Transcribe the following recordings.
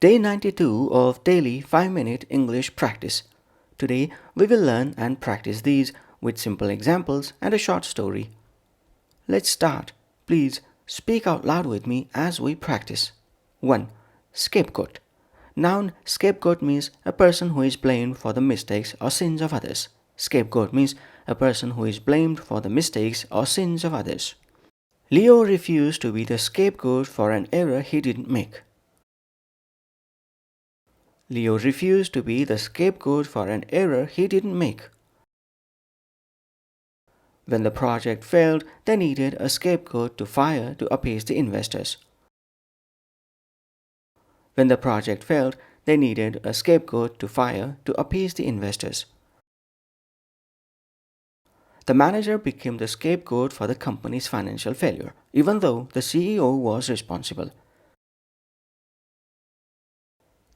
Day 92 of Daily 5-Minute English Practice. Today we will learn and practice these with simple examples and a short story. Let's start. Please speak out loud with me as we practice. 1. Scapegoat. Noun scapegoat means a person who is blamed for the mistakes or sins of others. Scapegoat means a person who is blamed for the mistakes or sins of others. Leo refused to be the scapegoat for an error he didn't make. Leo refused to be the scapegoat for an error he didn't make. When the project failed, they needed a scapegoat to fire to appease the investors. When the project failed, they needed a scapegoat to fire to appease the investors. The manager became the scapegoat for the company's financial failure, even though the CEO was responsible.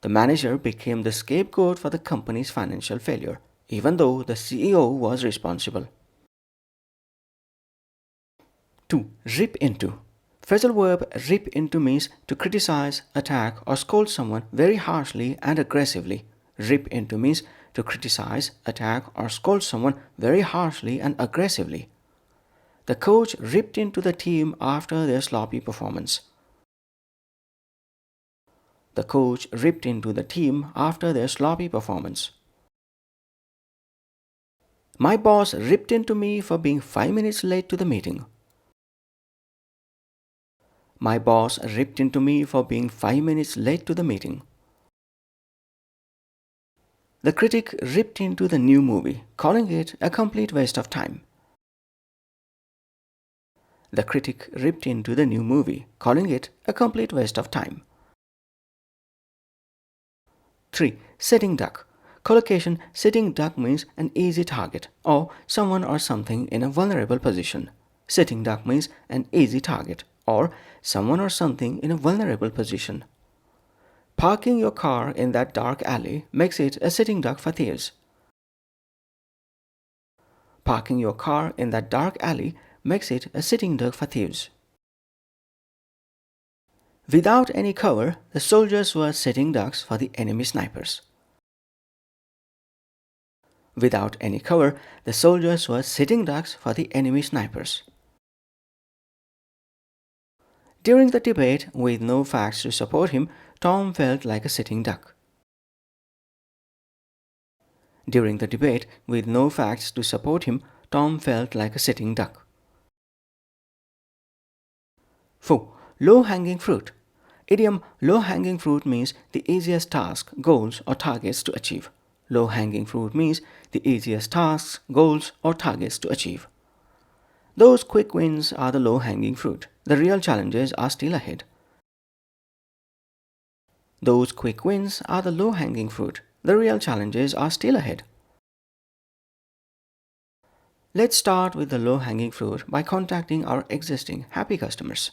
The manager became the scapegoat for the company's financial failure, even though the CEO was responsible. 2. Rip into. Phrasal verb rip into means to criticize, attack, or scold someone very harshly and aggressively. Rip into means to criticize, attack, or scold someone very harshly and aggressively. The coach ripped into the team after their sloppy performance. The coach ripped into the team after their sloppy performance. My boss ripped into me for being 5 minutes late to the meeting. My boss ripped into me for being 5 minutes late to the meeting. The critic ripped into the new movie, calling it a complete waste of time. The critic ripped into the new movie, calling it a complete waste of time. 3. Sitting duck. Collocation sitting duck means an easy target or someone or something in a vulnerable position. Sitting duck means an easy target or someone or something in a vulnerable position. Parking your car in that dark alley makes it a sitting duck for thieves. Parking your car in that dark alley makes it a sitting duck for thieves. Without any cover, the soldiers were sitting ducks for the enemy snipers. Without any cover, the soldiers were sitting ducks for the enemy snipers. During the debate, with no facts to support him, Tom felt like a sitting duck. During the debate, with no facts to support him, Tom felt like a sitting duck. 4. Low-hanging fruit. Idiom low-hanging fruit means the easiest task, goals, or targets to achieve. Low-hanging fruit means the easiest tasks, goals, or targets to achieve. Those quick wins are the low-hanging fruit. The real challenges are still ahead. Those quick wins are the low-hanging fruit. The real challenges are still ahead. Let's start with the low-hanging fruit by contacting our existing happy customers.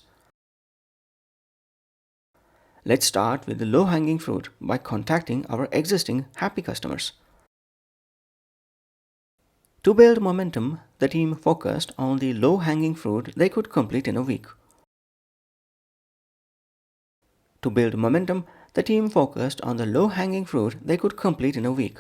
Let's start with the low-hanging fruit by contacting our existing happy customers. To build momentum, the team focused on the low-hanging fruit they could complete in a week. To build momentum, the team focused on the low-hanging fruit they could complete in a week.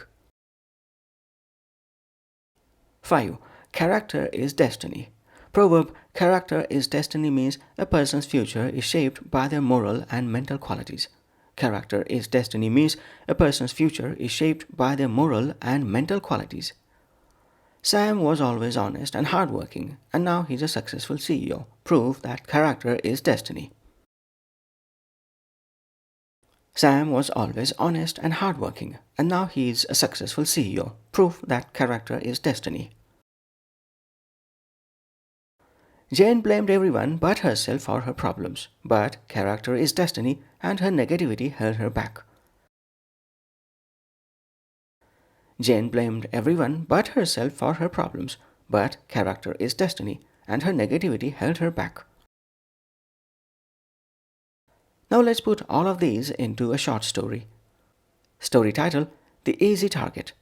5. Character is destiny. Proverb character is destiny means a person's future is shaped by their moral and mental qualities. Character is destiny means a person's future is shaped by their moral and mental qualities. Sam was always honest and hardworking, and now he's a successful CEO. Proof that character is destiny. Sam was always honest and hardworking, and now he's a successful CEO. Proof that character is destiny. Jane blamed everyone but herself for her problems, but character is destiny, and her negativity held her back. Jane blamed everyone but herself for her problems, but character is destiny, and her negativity held her back. Now let's put all of these into a short story. Story title: The Easy Target.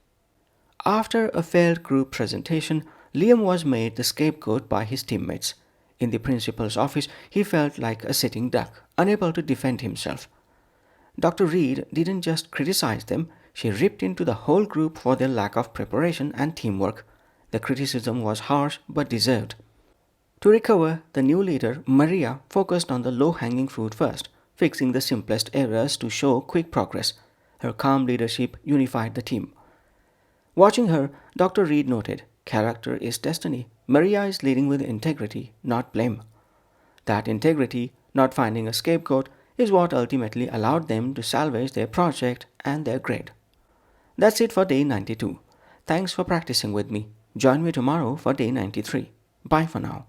After a failed group presentation, Liam was made the scapegoat by his teammates. In the principal's office, he felt like a sitting duck, unable to defend himself. Dr. Reed didn't just criticize them, she ripped into the whole group for their lack of preparation and teamwork. The criticism was harsh but deserved. To recover, the new leader, Maria, focused on the low-hanging fruit first, fixing the simplest errors to show quick progress. Her calm leadership unified the team. Watching her, Dr. Reed noted, character is destiny. Maria is leading with integrity, not blame. That integrity, not finding a scapegoat, is what ultimately allowed them to salvage their project and their grade. That's it for day 92. Thanks for practicing with me. Join me tomorrow for day 93. Bye for now.